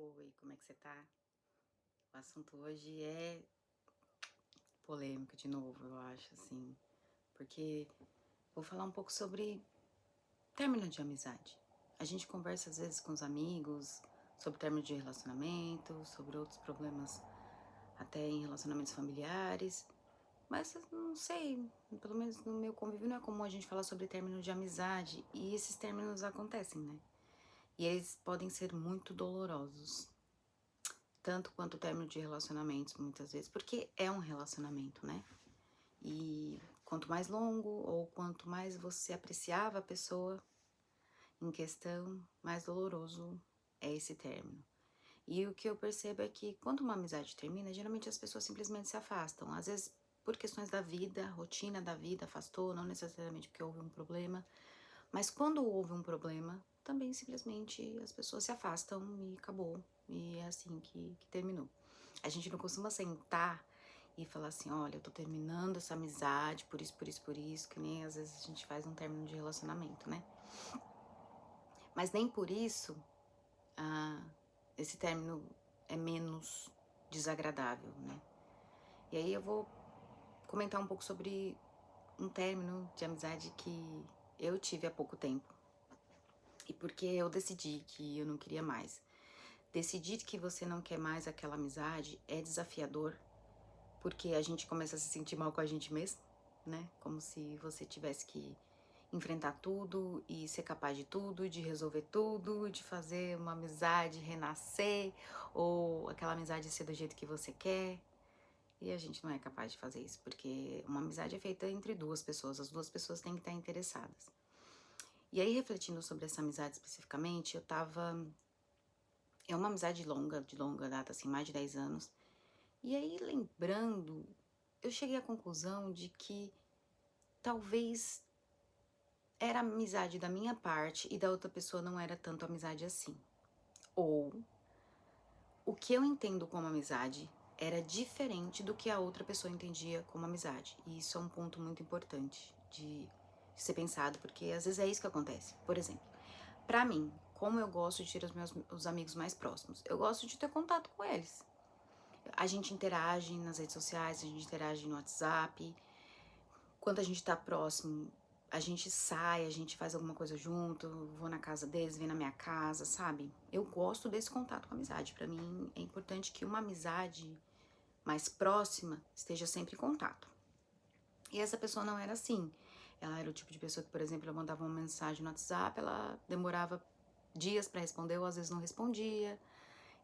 Oi, como é que você tá? O assunto hoje é polêmico de novo, eu acho, assim, porque vou falar um pouco sobre término de amizade. A gente conversa às vezes com os amigos sobre término de relacionamento, sobre outros problemas até em relacionamentos familiares, mas eu não sei, pelo menos no meu convívio não é comum a gente falar sobre término de amizade e esses términos acontecem, né? E eles podem ser muito dolorosos. Tanto quanto o término de relacionamentos, muitas vezes, porque é um relacionamento, né? E quanto mais longo ou quanto mais você apreciava a pessoa em questão, mais doloroso é esse término. E o que eu percebo é que quando uma amizade termina, geralmente as pessoas simplesmente se afastam. Às vezes por questões da vida, rotina da vida afastou, não necessariamente porque houve um problema, mas quando houve um problema, também simplesmente as pessoas se afastam e acabou. E é assim que terminou. A gente não costuma sentar e falar assim, olha, eu tô terminando essa amizade por isso, por isso, por isso, que nem às vezes a gente faz um término de relacionamento, né? Mas nem por isso, esse término é menos desagradável, né? E aí eu vou comentar um pouco sobre um término de amizade que eu tive há pouco tempo. E porque eu decidi que eu não queria mais. Decidir que você não quer mais aquela amizade é desafiador, porque a gente começa a se sentir mal com a gente mesmo, né? Como se você tivesse que enfrentar tudo e ser capaz de tudo, de resolver tudo, de fazer uma amizade renascer, ou aquela amizade ser do jeito que você quer. E a gente não é capaz de fazer isso, porque uma amizade é feita entre duas pessoas, as duas pessoas têm que estar interessadas. E aí, refletindo sobre essa amizade especificamente, eu tava. É uma amizade longa, de longa data, assim, mais de 10 anos. E aí, lembrando, eu cheguei à conclusão de que talvez era amizade da minha parte e da outra pessoa não era tanto amizade assim. Ou o que eu entendo como amizade era diferente do que a outra pessoa entendia como amizade. E isso é um ponto muito importante de ser pensado, porque às vezes é isso que acontece. Por exemplo, pra mim, como eu gosto de ter os amigos mais próximos, eu gosto de ter contato com eles. A gente interage nas redes sociais, a gente interage no WhatsApp. Quando a gente tá próximo, a gente sai, a gente faz alguma coisa junto, vou na casa deles, vem na minha casa, sabe? Eu gosto desse contato com a amizade. Pra mim é importante que uma amizade mais próxima esteja sempre em contato. E essa pessoa não era assim. Ela era o tipo de pessoa que, por exemplo, eu mandava uma mensagem no WhatsApp, ela demorava dias pra responder ou às vezes não respondia.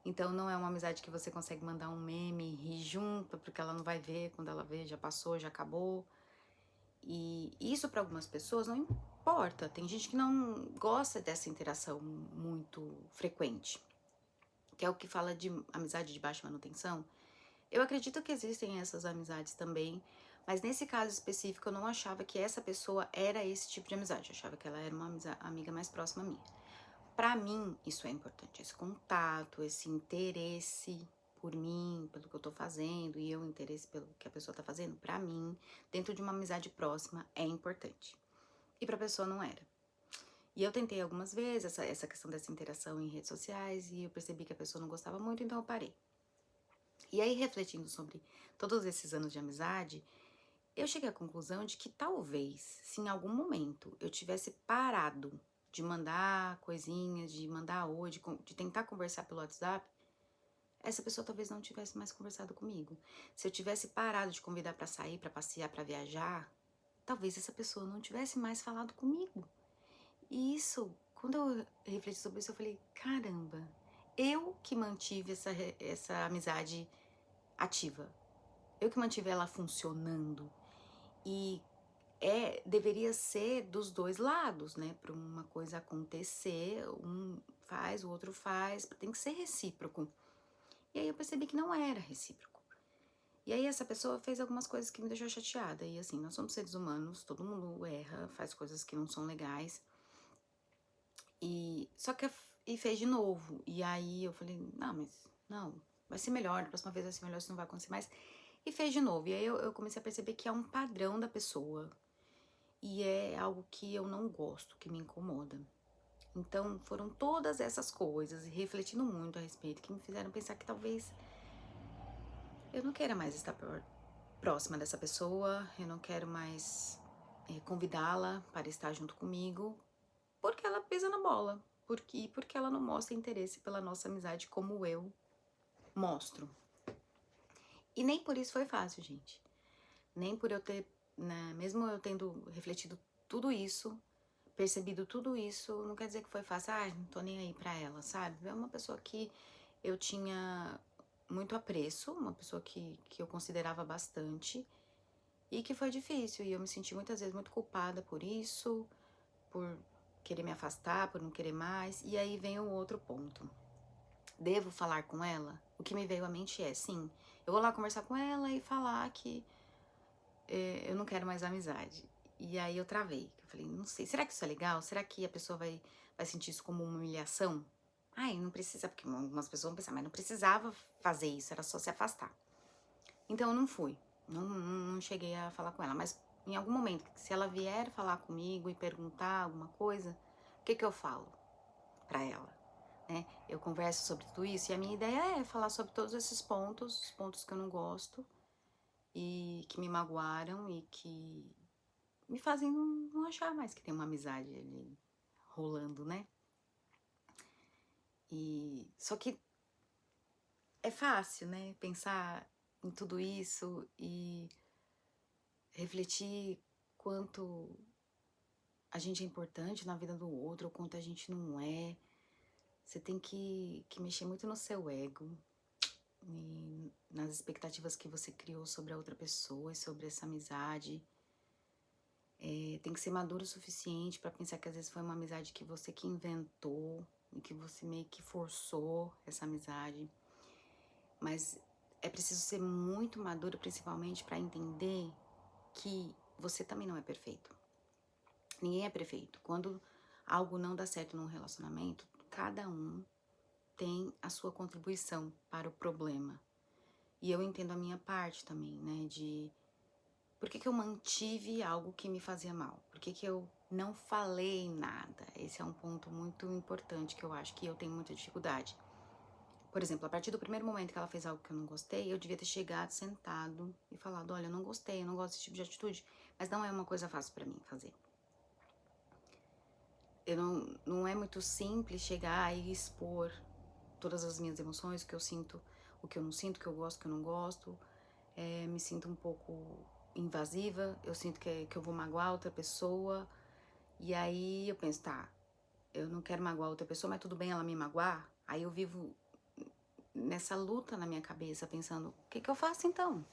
Então não é uma amizade que você consegue mandar um meme e rir junto, porque ela não vai ver, quando ela vê já passou, já acabou. E isso para algumas pessoas não importa. Tem gente que não gosta dessa interação muito frequente, que é o que fala de amizade de baixa manutenção. Eu acredito que existem essas amizades também, mas nesse caso específico eu não achava que essa pessoa era esse tipo de amizade. Eu achava que ela era uma amiga mais próxima minha. Pra mim, isso é importante, esse contato, esse interesse por mim, pelo que eu tô fazendo, e eu interesse pelo que a pessoa tá fazendo, pra mim, dentro de uma amizade próxima, é importante. E pra pessoa não era. E eu tentei algumas vezes essa questão dessa interação em redes sociais, e eu percebi que a pessoa não gostava muito, então eu parei. E aí, refletindo sobre todos esses anos de amizade, eu cheguei à conclusão de que talvez, se em algum momento eu tivesse parado de mandar coisinhas, de mandar oi, de tentar conversar pelo WhatsApp, essa pessoa talvez não tivesse mais conversado comigo. Se eu tivesse parado de convidar pra sair, pra passear, pra viajar, talvez essa pessoa não tivesse mais falado comigo. E isso, quando eu refleti sobre isso, eu falei, caramba, eu que mantive essa amizade ativa. Eu que mantive ela funcionando. E deveria ser dos dois lados, né? Para uma coisa acontecer, um faz, o outro faz, tem que ser recíproco. E aí eu percebi que não era recíproco. E aí essa pessoa fez algumas coisas que me deixou chateada. E assim, nós somos seres humanos, todo mundo erra, faz coisas que não são legais. E só que e fez de novo. E aí eu falei, não, mas não, vai ser melhor, da próxima vez vai ser melhor, isso não vai acontecer mais. E fez de novo. E aí eu comecei a perceber que é um padrão da pessoa. E é algo que eu não gosto, que me incomoda. Então, foram todas essas coisas, e refletindo muito a respeito, que me fizeram pensar que talvez eu não queira mais estar próxima dessa pessoa, eu não quero mais convidá-la para estar junto comigo, porque ela pisa na bola, porque ela não mostra interesse pela nossa amizade como eu mostro. E nem por isso foi fácil, gente. Nem por eu ter, né, mesmo eu tendo refletido tudo isso, percebido tudo isso, não quer dizer que foi fácil. Ah, não tô nem aí pra ela, sabe? É uma pessoa que eu tinha muito apreço, uma pessoa que eu considerava bastante e que foi difícil. E eu me senti muitas vezes muito culpada por isso, por querer me afastar, por não querer mais. E aí vem o outro ponto. Devo falar com ela? O que me veio à mente é, sim, eu vou lá conversar com ela e falar que eu não quero mais amizade. E aí eu travei. Eu falei, não sei, será que isso é legal? Será que a pessoa vai sentir isso como uma humilhação? Ai, não precisa, porque algumas pessoas vão pensar, mas não precisava fazer isso, era só se afastar. Então eu não fui, não cheguei a falar com ela, mas em algum momento, se ela vier falar comigo e perguntar alguma coisa, o que eu falo pra ela? Né? Eu converso sobre tudo isso e a minha ideia é falar sobre todos esses pontos, os pontos que eu não gosto e que me magoaram e que me fazem não achar mais que tem uma amizade ali rolando, né? E só que é fácil, né? Pensar em tudo isso e refletir quanto a gente é importante na vida do outro, ou quanto a gente não é. Você tem que mexer muito no seu ego e nas expectativas que você criou sobre a outra pessoa e sobre essa amizade. Tem que ser maduro o suficiente pra pensar que às vezes foi uma amizade que você que inventou e que você meio que forçou essa amizade. Mas é preciso ser muito maduro, principalmente pra entender que você também não é perfeito. Ninguém é perfeito. Quando algo não dá certo num relacionamento, cada um tem a sua contribuição para o problema. E eu entendo a minha parte também, né? De por que eu mantive algo que me fazia mal? Por que eu não falei nada? Esse é um ponto muito importante que eu acho que eu tenho muita dificuldade. Por exemplo, a partir do primeiro momento que ela fez algo que eu não gostei, eu devia ter chegado, sentado e falado, olha, eu não gostei, eu não gosto desse tipo de atitude, mas não é uma coisa fácil pra mim fazer. Não é muito simples chegar e expor todas as minhas emoções, o que eu sinto, o que eu não sinto, o que eu gosto, o que eu não gosto. Me sinto um pouco invasiva, eu sinto que eu vou magoar outra pessoa. E aí eu penso, tá, eu não quero magoar outra pessoa, mas tudo bem ela me magoar? Aí eu vivo nessa luta na minha cabeça, pensando, o que eu faço então?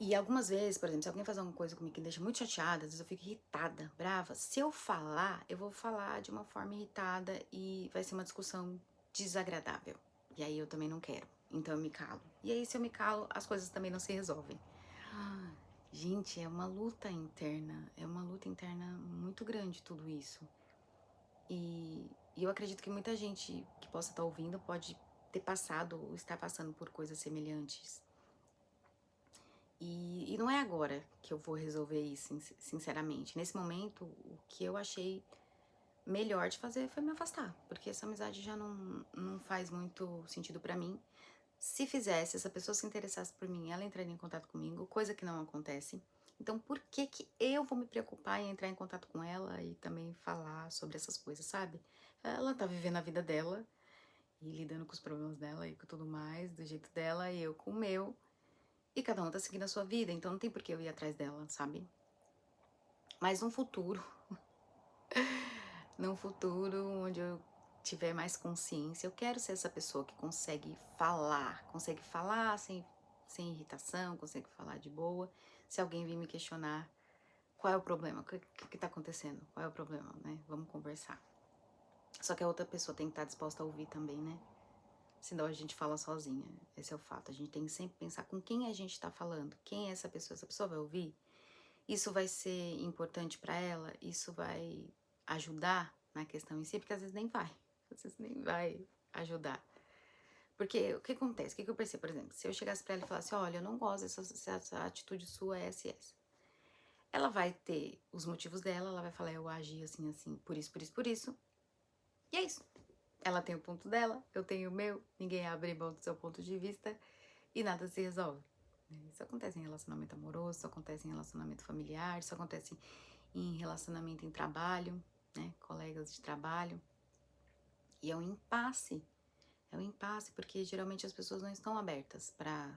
E algumas vezes, por exemplo, se alguém faz alguma coisa comigo que me deixa muito chateada, às vezes eu fico irritada, brava. Se eu falar, eu vou falar de uma forma irritada e vai ser uma discussão desagradável. E aí eu também não quero. Então eu me calo. E aí, se eu me calo, as coisas também não se resolvem. Gente, é uma luta interna. É uma luta interna muito grande tudo isso. E eu acredito que muita gente que possa estar ouvindo pode ter passado ou estar passando por coisas semelhantes. E não é agora que eu vou resolver isso, sinceramente. Nesse momento, o que eu achei melhor de fazer foi me afastar, porque essa amizade já não faz muito sentido pra mim. Se fizesse, essa pessoa se interessasse por mim, ela entraria em contato comigo, coisa que não acontece. Então, por que que eu vou me preocupar em entrar em contato com ela e também falar sobre essas coisas, sabe? Ela tá vivendo a vida dela e lidando com os problemas dela e com tudo mais, do jeito dela, e eu com o meu. E cada um tá seguindo a sua vida, então não tem por que eu ir atrás dela, sabe? Mas num futuro onde eu tiver mais consciência, eu quero ser essa pessoa que consegue falar sem irritação, consegue falar de boa. Se alguém vir me questionar, qual é o problema? O que tá acontecendo? Qual é o problema, né? Vamos conversar. Só que a outra pessoa tem que estar disposta a ouvir também, né? Senão a gente fala sozinha. Esse é o fato. A gente tem que sempre pensar com quem a gente tá falando. Quem é essa pessoa? Essa pessoa vai ouvir? Isso vai ser importante pra ela? Isso vai ajudar na questão em si? Porque às vezes nem vai. Às vezes nem vai ajudar. Porque o que acontece? O que eu percebo, por exemplo? Se eu chegasse pra ela e falasse, olha, eu não gosto dessa atitude sua, essa e essa. ela vai ter os motivos dela, ela vai falar, eu agi assim, assim, por isso, por isso, por isso. E é isso. Ela tem o ponto dela, eu tenho o meu, ninguém abre mão do seu ponto de vista e nada se resolve. Isso acontece em relacionamento amoroso, isso acontece em relacionamento familiar, isso acontece em relacionamento em trabalho, né? Colegas de trabalho. E é um impasse, porque geralmente as pessoas não estão abertas para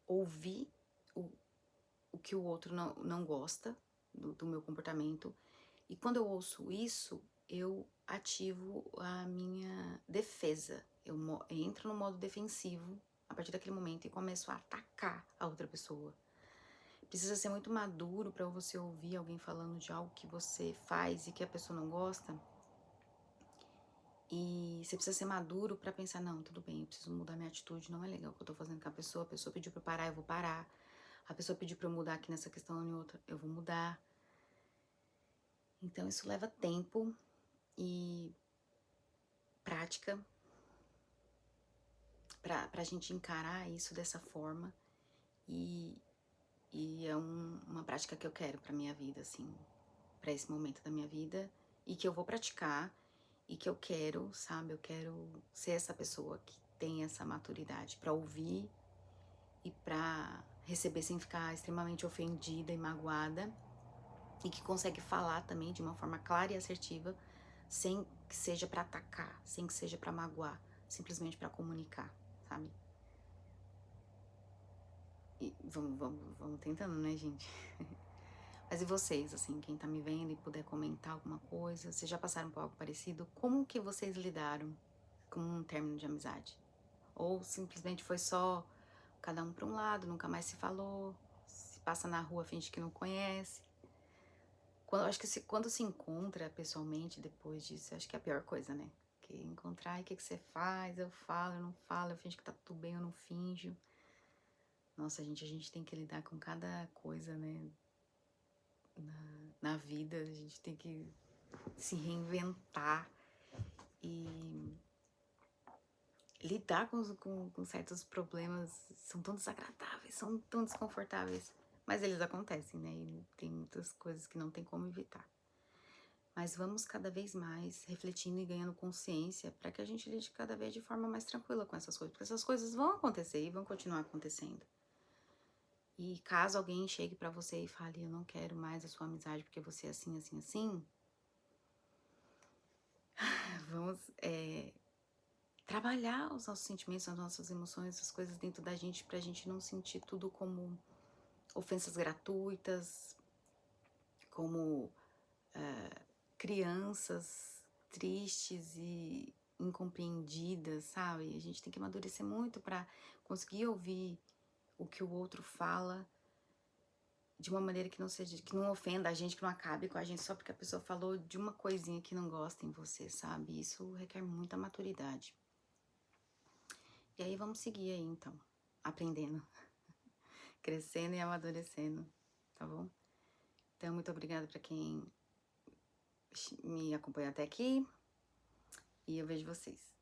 ouvir o que o outro não gosta do meu comportamento. E quando eu ouço isso, eu ativo a minha defesa. Eu entro no modo defensivo a partir daquele momento e começo a atacar a outra pessoa. Precisa ser muito maduro para você ouvir alguém falando de algo que você faz e que a pessoa não gosta. E você precisa ser maduro para pensar, não, tudo bem, eu preciso mudar minha atitude, não é legal o que eu tô fazendo com a pessoa pediu pra eu parar, eu vou parar. A pessoa pediu pra eu mudar aqui nessa questão ou em outra, eu vou mudar. Então isso leva tempo e prática pra gente encarar isso dessa forma. E é uma prática que eu quero pra minha vida, assim, pra esse momento da minha vida. E que eu vou praticar e que eu quero, sabe? Eu quero ser essa pessoa que tem essa maturidade pra ouvir e pra receber sem ficar extremamente ofendida e magoada. E que consegue falar também de uma forma clara e assertiva, sem que seja pra atacar, sem que seja pra magoar, simplesmente pra comunicar, sabe? E vamos tentando, né, gente? Mas e vocês, assim, quem tá me vendo e puder comentar alguma coisa, vocês já passaram por algo parecido? Como que vocês lidaram com um término de amizade? Ou simplesmente foi só cada um pra um lado, nunca mais se falou, se passa na rua, finge que não conhece? Acho que quando se encontra pessoalmente depois disso, acho que é a pior coisa, né? Que encontrar, e o que você faz? Eu falo, eu não falo, eu finjo que tá tudo bem, eu não finjo. Nossa, gente, a gente tem que lidar com cada coisa, né? Na vida, a gente tem que se reinventar e lidar com certos problemas. São tão desagradáveis, são tão desconfortáveis, mas eles acontecem, né? E tem muitas coisas que não tem como evitar. Mas vamos cada vez mais refletindo e ganhando consciência para que a gente lide cada vez de forma mais tranquila com essas coisas, porque essas coisas vão acontecer e vão continuar acontecendo. E caso alguém chegue para você e fale, eu não quero mais a sua amizade porque você é assim, assim, assim, vamos trabalhar os nossos sentimentos, as nossas emoções, as coisas dentro da gente pra gente não sentir tudo como ofensas gratuitas, como crianças tristes e incompreendidas, sabe? A gente tem que amadurecer muito pra conseguir ouvir o que o outro fala de uma maneira que não seja, que não ofenda a gente, que não acabe com a gente só porque a pessoa falou de uma coisinha que não gosta em você, sabe? Isso requer muita maturidade. E aí vamos seguir aí então, aprendendo, crescendo e amadurecendo, tá bom? Então, muito obrigada pra quem me acompanhou até aqui e eu vejo vocês.